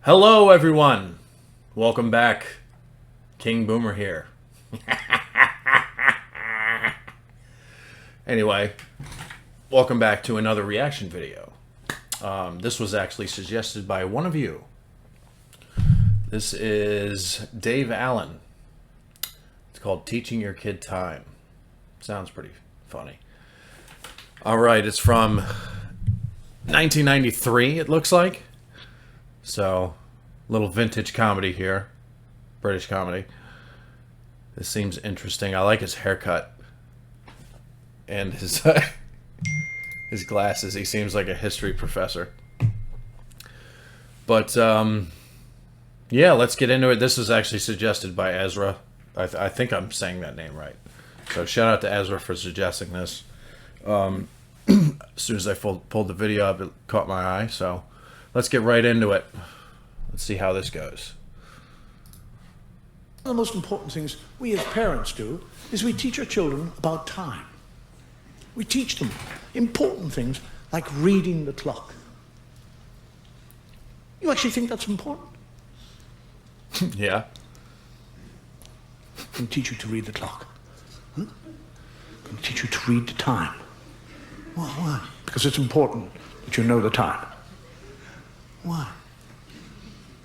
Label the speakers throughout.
Speaker 1: Hello, everyone. Welcome back. King Boomer here. Anyway, welcome back to another reaction video. This was actually suggested by one of you. This is Dave Allen. It's called Teaching Your Kid Time. Sounds pretty funny. All right, it's from 1993, it looks like. So, little vintage comedy here. British comedy. This seems interesting. I like his haircut. And his his glasses. He seems like a history professor. But, yeah, let's get into it. This was actually suggested by Ezra. I think I'm saying that name right. So, shout out to Ezra for suggesting this. As soon as I pulled the video up, it caught my eye, so... Let's get right into it. Let's see how this goes.
Speaker 2: One of the most important things we as parents do is we teach our children about time. We teach them important things like reading the clock. You actually think that's important?
Speaker 1: Yeah.
Speaker 2: I'm going to teach you to read the clock. I'm going to teach you to read the time. Why? Because it's important that you know the time. Why?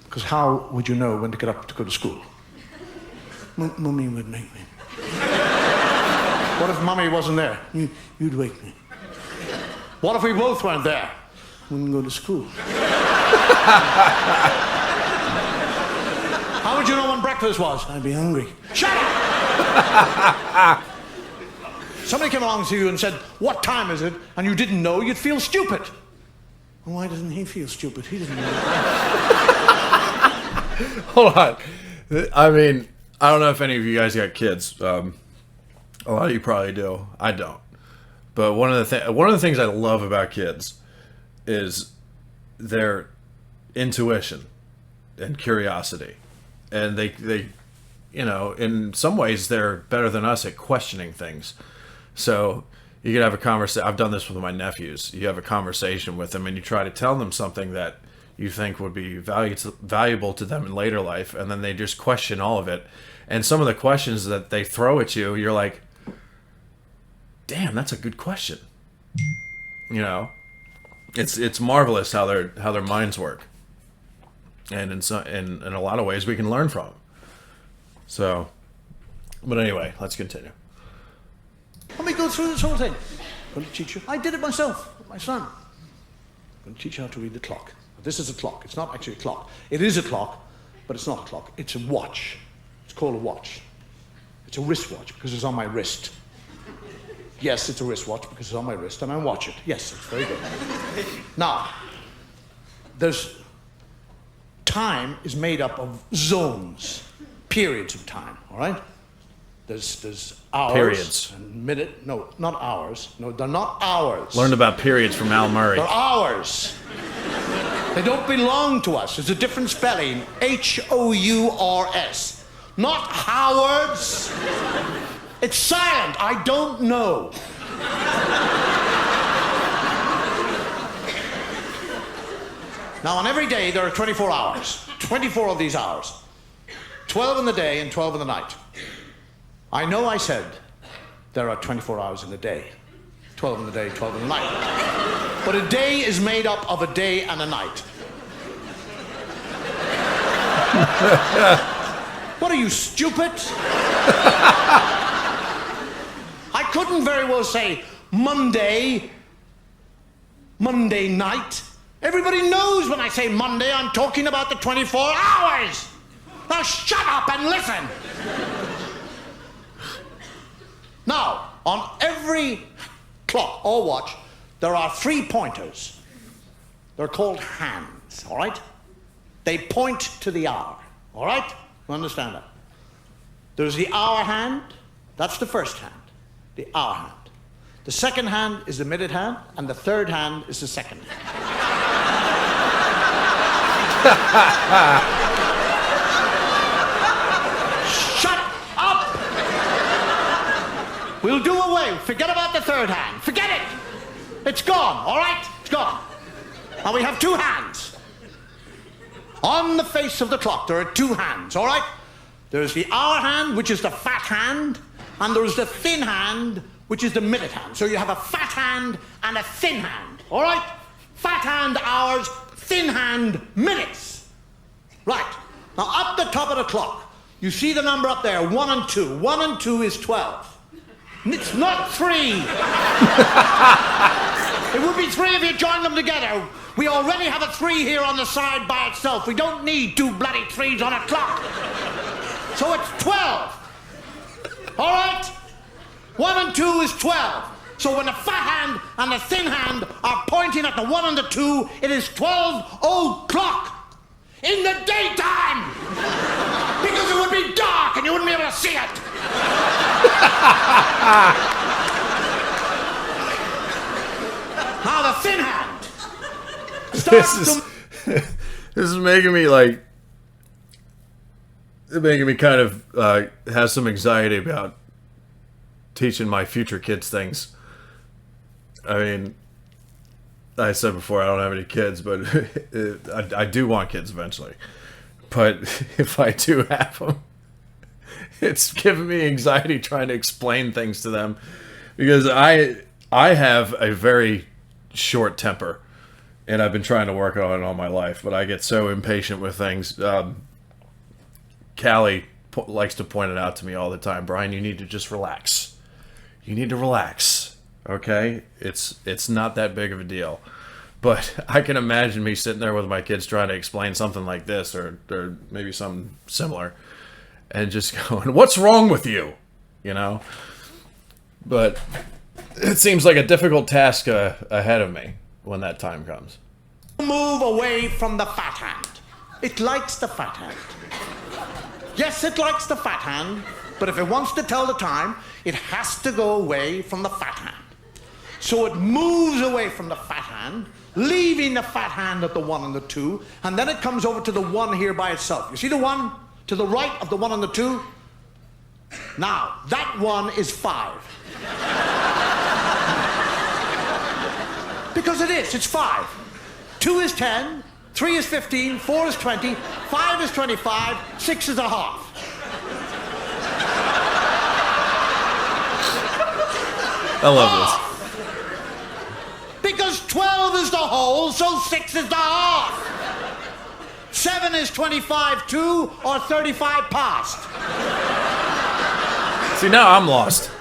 Speaker 2: Because how would you know when to get up to go to school? Mummy would make me. What if Mummy wasn't there? You'd wake me. What if we both weren't there? Wouldn't go to school. How would you know when breakfast was? I'd be hungry. Shut up! Somebody came along to you and said, "What time is it?" and you didn't know, you'd feel stupid. Why doesn't he feel stupid? He doesn't know.
Speaker 1: Hold on. I mean, I don't know if any of you guys got kids. A lot of you probably do. I don't. But one of the things I love about kids is their intuition and curiosity. And they you know, in some ways they're better than us at questioning things. So you could have a conversation. I've done this with my nephews. You have a conversation with them and you try to tell them something that you think would be valuable to them in later life, and then they just question all of it. And some of the questions that they throw at you, you're like, damn, that's a good question. You know, it's marvelous how their minds work. And in a lot of ways we can learn from them. So, but anyway, let's continue.
Speaker 2: Let me go through this whole thing. I'm going to teach you. I did it myself with my son. I'm going to teach you how to read the clock. This is a clock. It's not actually a clock. It is a clock, but it's not a clock. It's a watch. It's called a watch. It's a wristwatch because it's on my wrist. Yes, it's a wristwatch because it's on my wrist and I watch it. Yes, it's very good. Now, time is made up of zones, periods of time, all right? There's hours.
Speaker 1: Periods.
Speaker 2: And minute. No, not hours. No, they're not hours.
Speaker 1: Learned about periods from Al Murray.
Speaker 2: They're hours. They don't belong to us. It's a different spelling. H-O-U-R-S. Not Howards. It's silent. I don't know. Now, on every day, there are 24 hours. 24 of these hours. 12 in the day and 12 in the night. I know I said there are 24 hours in the day. 12 in the day, 12 in the night. But a day is made up of a day and a night. What are you, stupid? I couldn't very well say Monday night. Everybody knows when I say Monday, I'm talking about the 24 hours. Now shut up and listen. Now, on every clock or watch, there are 3 pointers. They're called hands, all right? They point to the hour, all right? You understand that? There's the hour hand. That's the first hand, the hour hand. The second hand is the minute hand, and the third hand is the second hand. Shut up! We'll do away. Forget about the third hand. Forget it. It's gone, all right? It's gone. Now we have 2 hands. On the face of the clock, there are two hands, all right? There's the hour hand, which is the fat hand, and there's the thin hand, which is the minute hand. So you have a fat hand and a thin hand, all right? Fat hand, hours, thin hand, minutes. Right. Now, up the top of the clock, you see the number up there, 1 and 2. 1 and 2 is 12. It's not 3. It would be 3 if you joined them together. We already have a 3 here on the side by itself. We don't need 2 bloody 3s on a clock. So it's 12. All right? 1 and 2 is 12. So when the fat hand and the thin hand are pointing at the 1 and the 2, it is 12 o'clock in the daytime. Because it would be dark and you wouldn't be able to see it. Now the thin hand
Speaker 1: this is making me like kind of have some anxiety about teaching my future kids things. I mean, I said before I don't have any kids, but I do want kids eventually. But if I do have them, it's giving me anxiety trying to explain things to them because I have a very short temper, and I've been trying to work on it all my life. But I get so impatient with things. Callie likes to point it out to me all the time. Brian, you need to just relax. You need to relax, okay? It's not that big of a deal. But I can imagine me sitting there with my kids trying to explain something like this or maybe something similar and just going, what's wrong with you? You know? But it seems like a difficult task ahead of me when that time comes.
Speaker 2: Move away from the fat hand. It likes the fat hand. Yes, it likes the fat hand, but if it wants to tell the time, it has to go away from the fat hand. So it moves away from the fat hand, leaving the fat hand at the 1 and the 2, and then it comes over to the 1 here by itself. You see the 1 to the right of the 1 and the 2? Now, that 1 is 5. Because it's 5. 2 is 10, 3 is 15, 4 is 20, 5 is 25, 6 is a half.
Speaker 1: I love this.
Speaker 2: Because 12 is the whole, so 6 is the half. 7 is 25 to or 35 past.
Speaker 1: See, now I'm lost.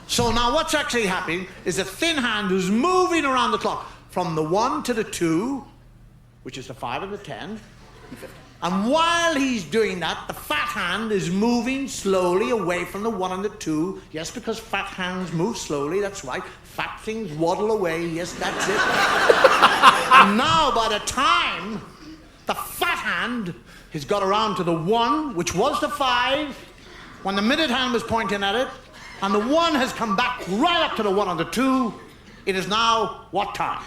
Speaker 2: So now what's actually happening is a thin hand who's moving around the clock from the 1 to the 2, which is the 5 and the 10. And while he's doing that, the fat hand is moving slowly away from the 1 and the 2. Yes, because fat hands move slowly, that's right. Fat things waddle away, yes, that's it. And now by the time the fat hand has got around to the 1, which was the 5, when the minute hand was pointing at it, and the 1 has come back right up to the 1 and the 2, it is now what time?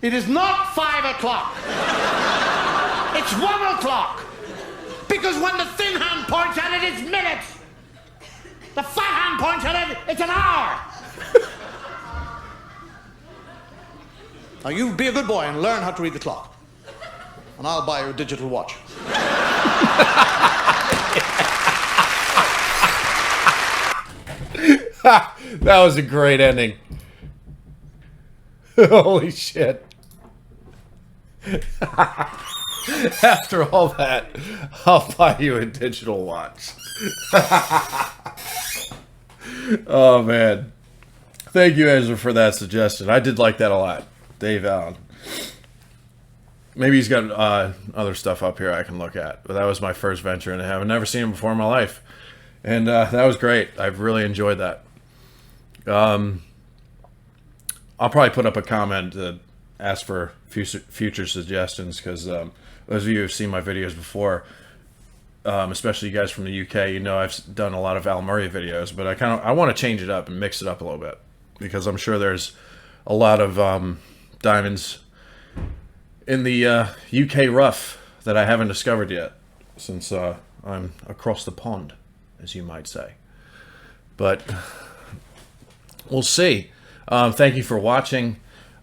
Speaker 2: It is not 5 o'clock. It's 1 o'clock. Because when the thin hand points at it, it's minutes. The fat hand points at it, it's an hour. Now you be a good boy and learn how to read the clock. And I'll buy you a digital watch.
Speaker 1: That was a great ending. Holy shit. After all that, I'll buy you a digital watch. Oh, man. Thank you, Ezra, for that suggestion. I did like that a lot. Dave Allen. Maybe he's got other stuff up here I can look at. But that was my first venture, and I've never seen him before in my life. And that was great. I've really enjoyed that. I'll probably put up a comment to ask for future suggestions, because those of you who have seen my videos before, especially you guys from the UK, you know I've done a lot of Al Murray videos, but I want to change it up and mix it up a little bit, because I'm sure there's a lot of diamonds in the UK rough that I haven't discovered yet, since I'm across the pond, as you might say. But we'll see. Thank you for watching.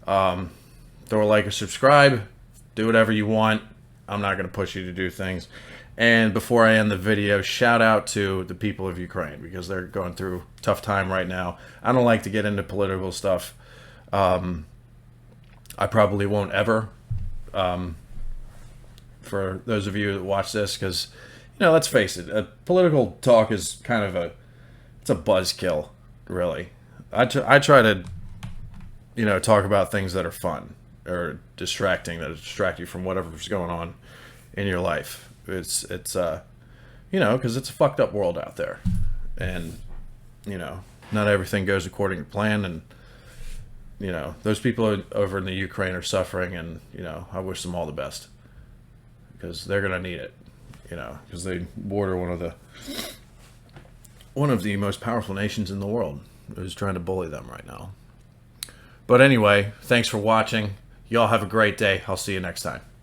Speaker 1: Throw a like or subscribe. Do whatever you want. I'm not going to push you to do things. And before I end the video, shout out to the people of Ukraine because they're going through a tough time right now. I don't like to get into political stuff. I probably won't ever. For those of you that watch this, because, you know, let's face it, political talk is kind of it's a buzzkill, really. I try to, you know, talk about things that are fun or distracting, that distract you from whatever's going on in your life. It's you know, because it's a fucked up world out there, and, you know, not everything goes according to plan, and, you know, those people over in the Ukraine are suffering, and, you know, I wish them all the best because they're gonna need it, you know, because they border one of the most powerful nations in the world who's trying to bully them right now. But anyway, thanks for watching. Y'all have a great day. I'll see you next time.